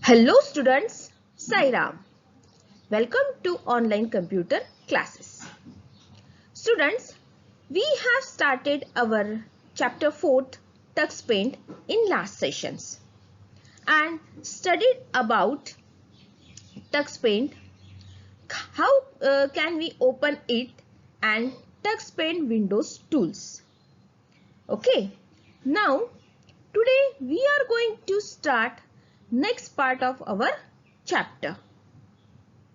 Hello students, Sairam. Welcome to online computer classes. Students, we have started our chapter 4th Tux Paint in last sessions and studied about Tux Paint, how can we open it and Tux Paint Windows tools. Okay, now today we are going to start next part of our chapter.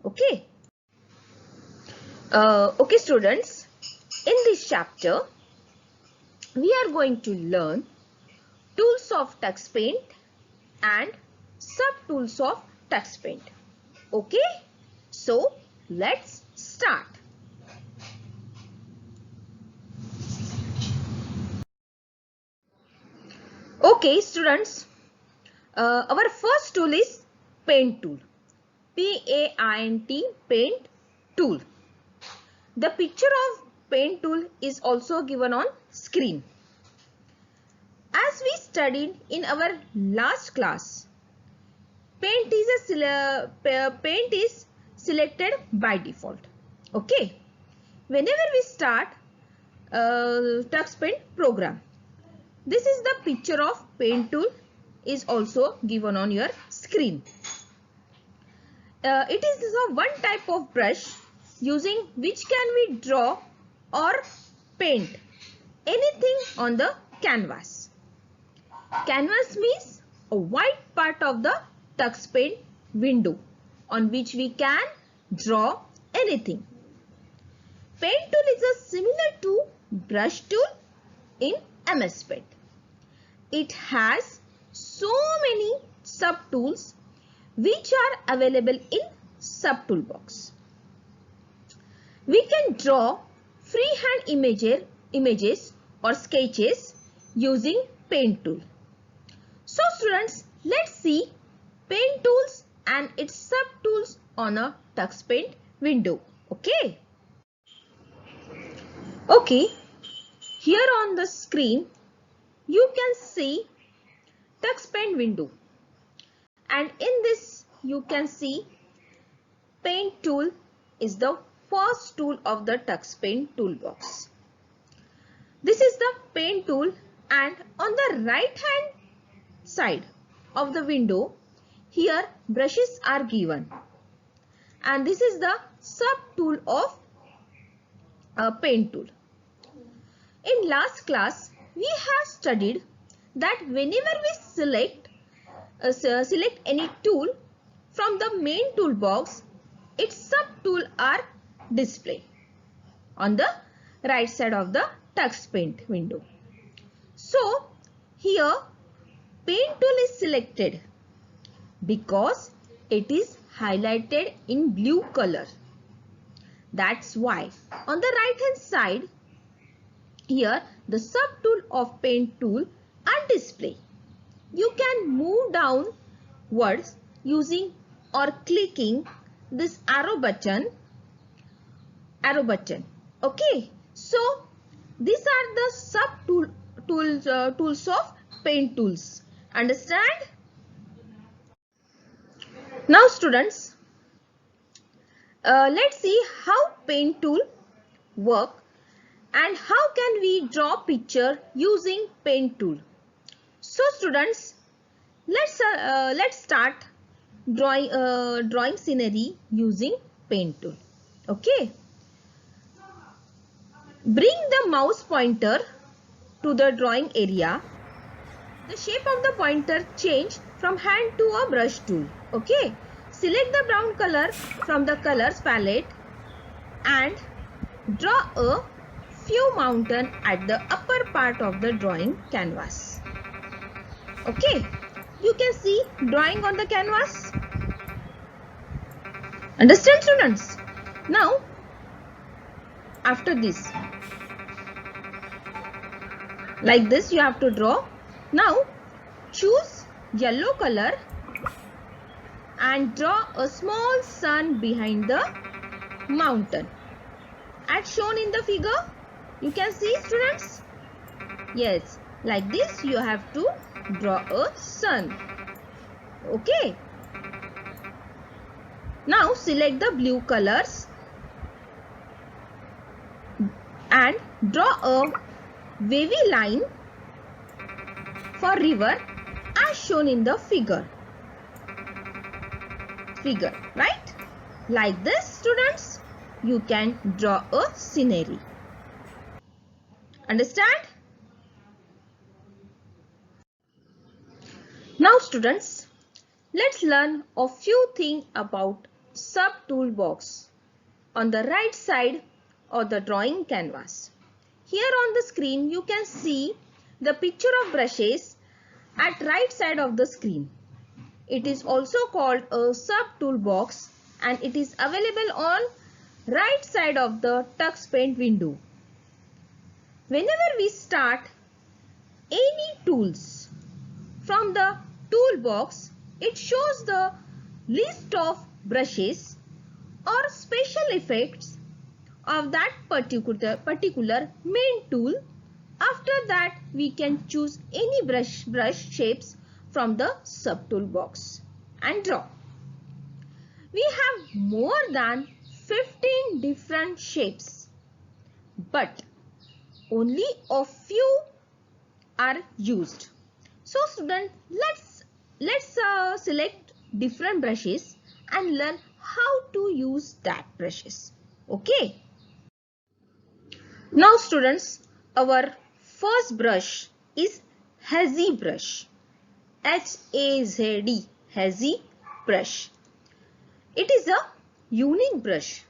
Okay. Okay students, in this chapter we are going to learn tools of Tux Paint and sub-tools of Tux Paint. Okay, so let's start. Okay students, our first tool is Paint tool. P-A-I-N-T, Paint tool. The picture of Paint tool is also given on screen. As we studied in our last class, paint is selected by default. Okay. Whenever we start Tux Paint program, this is the picture of Paint tool is also given on your screen. It is one type of brush using which can we draw or paint anything on the canvas. Canvas means a white part of the Tux Paint window on which we can draw anything. Paint tool is similar to brush tool in MS Paint. It has so many sub-tools which are available in sub-tool box. We can draw freehand images or sketches using Paint tool. So students, let's see Paint tools and its sub-tools on a Tux Paint window. Okay. Okay, here on the screen you can see Tux Paint window, and in this you can see Paint tool is the first tool of the Tux Paint toolbox. This is the Paint tool, and on the right hand side of the window here brushes are given, and this is the sub tool of Paint tool. In last class we have studied that whenever we select any tool from the main toolbox, its sub tool are displayed on the right side of the Tux Paint window. So here Paint tool is selected because it is highlighted in blue color. That's why on the right hand side here the sub tool of Paint tool are displayed. You can move downwards using or clicking this arrow button. Okay, so these are the sub tools of Paint tools. Understand? Now students, let's see how Paint tool work and how can we draw picture using Paint tool. So students, let's start drawing scenery using Paint tool. Okay. Bring the mouse pointer to the drawing area. The shape of the pointer change from hand to a brush tool. Okay. Select the brown color from the colors palette and draw a few mountains at the upper part of the drawing canvas. Okay. You can see drawing on the canvas. Understand students? Now, after this, like this you have to draw. Now, choose yellow color and draw a small sun behind the mountain. As shown in the figure, you can see students. Yes, like this you have to draw a sun. Okay. Now select the blue colors and draw a wavy line for river as shown in the figure, right? Like this, students, you can draw a scenery. Understand? Now students, let's learn a few things about sub toolbox on the right side of the drawing canvas. Here on the screen you can see the picture of brushes at right side of the screen. It is also called a sub toolbox and it is available on right side of the TuxPaint window. Whenever we start any tools from the toolbox, it shows the list of brushes or special effects of that particular main tool. After that, we can choose any brush shapes from the sub toolbox and draw. We have more than 15 different shapes, but only a few are used. So students, let's select different brushes and learn how to use that brushes. Okay. Now students, our first brush is hazy brush. H-A-Z-E, hazy brush. It is a unique brush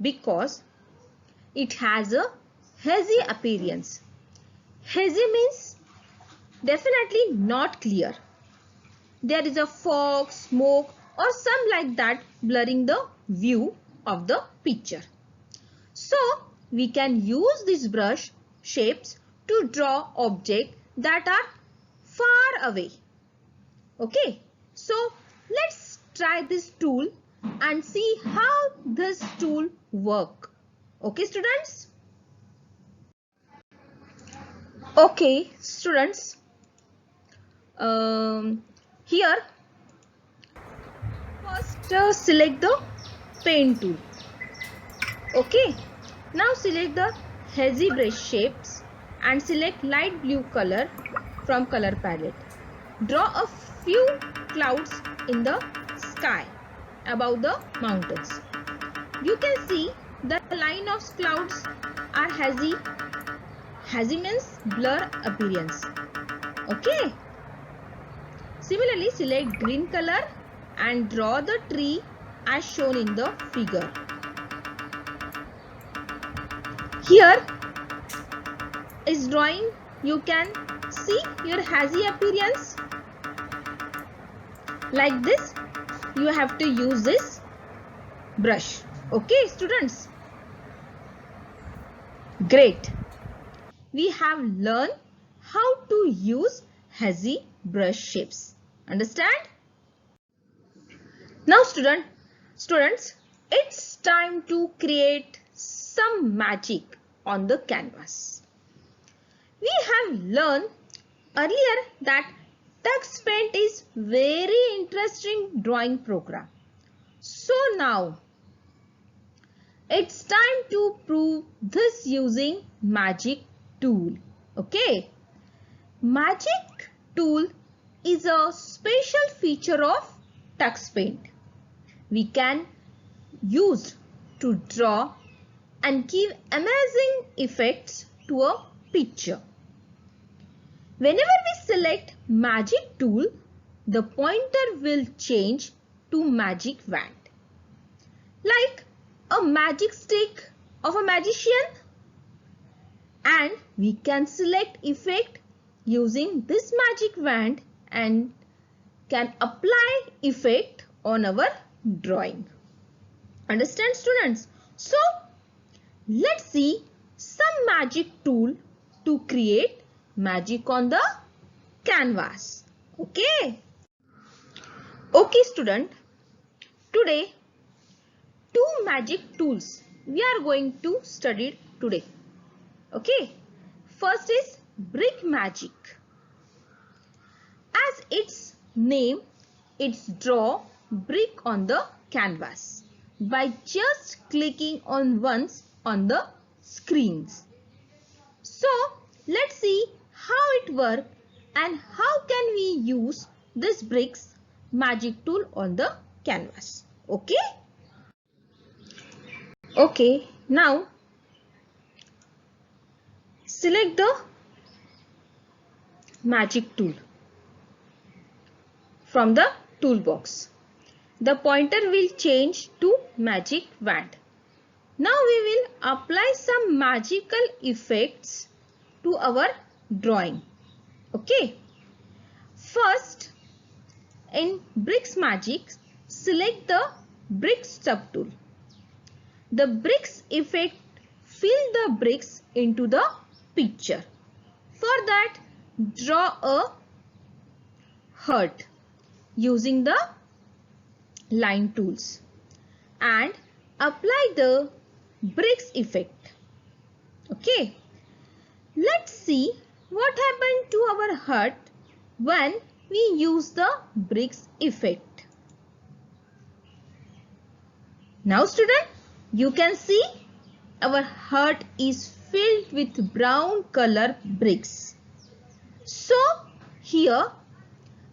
because it has a hazy appearance. Hazy means definitely not clear. There is a fog, smoke or some like that blurring the view of the picture. So we can use this brush shapes to draw objects that are far away. Okay, so let's try this tool and see how this tool works. Okay, students? Okay, students. Here, first select the paint tool. Okay, now select the hazy brush shapes and select light blue color from color palette. Draw a few clouds in the sky above the mountains. You can see the line of clouds are hazy. Hazy means blur appearance. Okay. Similarly, select green color and draw the tree as shown in the figure. Here is drawing. You can see your hazy appearance. Like this, you have to use this brush. Okay, students? Great. We have learned how to use hazy brush shapes. Understand? Now students, it's time to create some magic on the canvas. We have learned earlier that TuxPaint is very interesting drawing program. So now it's time to prove this using magic tool. Okay. Magic tool is a special feature of TuxPaint. We can use to draw and give amazing effects to a picture. Whenever we select magic tool, the pointer will change to magic wand. Like a magic stick of a magician. And we can select effect using this magic wand and can apply effect on our drawing. Understand, students? So let's see some magic tool to create magic on the canvas. Okay. Okay, student. Today, two magic tools we are going to study today. Okay. First is brick magic. As its name, it's draw brick on the canvas by just clicking on once on the screens. So let's see how it works and how can we use this bricks magic tool on the canvas. Okay? Okay, now select the magic tool from the toolbox. The pointer will change to magic wand. Now we will apply some magical effects to our drawing. Okay. First, in Bricks Magic, select the Bricks subtool. The bricks effect fill the bricks into the picture. For that, draw a heart using the line tools and apply the bricks effect. Okay. Let's see what happened to our heart when we use the bricks effect. Now student, you can see our heart is filled with brown color bricks. So here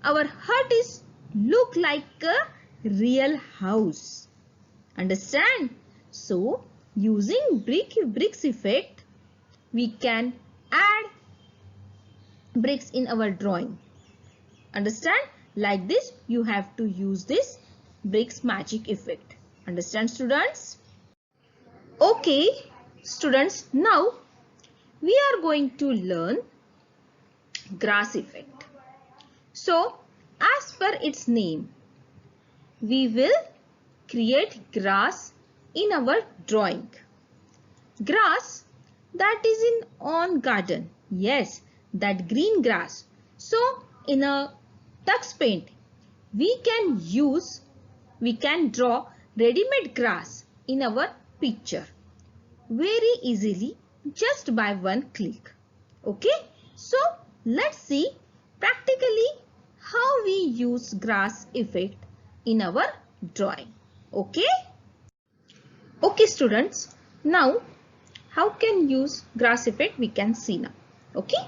our heart is look like a real house. Understand? So using bricks effect, we can add bricks in our drawing. Understand? Like this, you have to use this bricks magic effect. Understand students? Okay students, now we are going to learn grass effect. So as per its name, we will create grass in our drawing. Grass that is in on garden. Yes, that green grass. So in a tux paint, we can draw ready-made grass in our picture very easily just by one click. Okay, so let's see practically how we use grass effect in our drawing. Okay. Okay students, now how can use grass effect we can see now. Okay,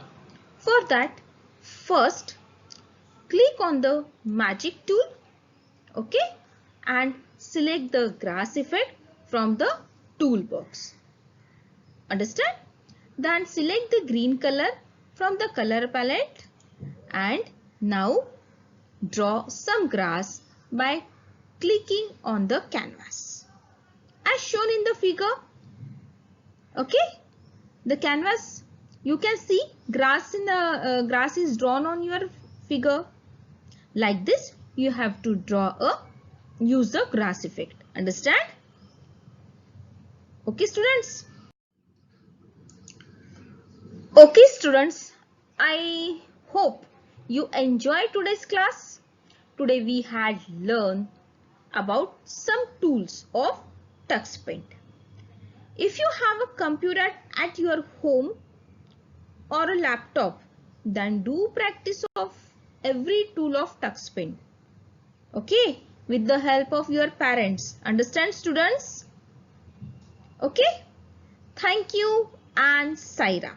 for that first click on the magic tool. Okay, and select the grass effect from the toolbox. Understand? Then select the green color from the color palette and now draw some grass by clicking on the canvas as shown in the figure. Okay, the canvas, you can see grass in the grass is drawn on your figure. Like this, you have to use the grass effect. Understand? Okay students. Okay students, I hope you enjoyed today's class. Today we had learned about some tools of tux paint. If you have a computer at your home or a laptop, then do practice of every tool of tux paint. Okay, with the help of your parents. Understand students? Okay, thank you and Saira.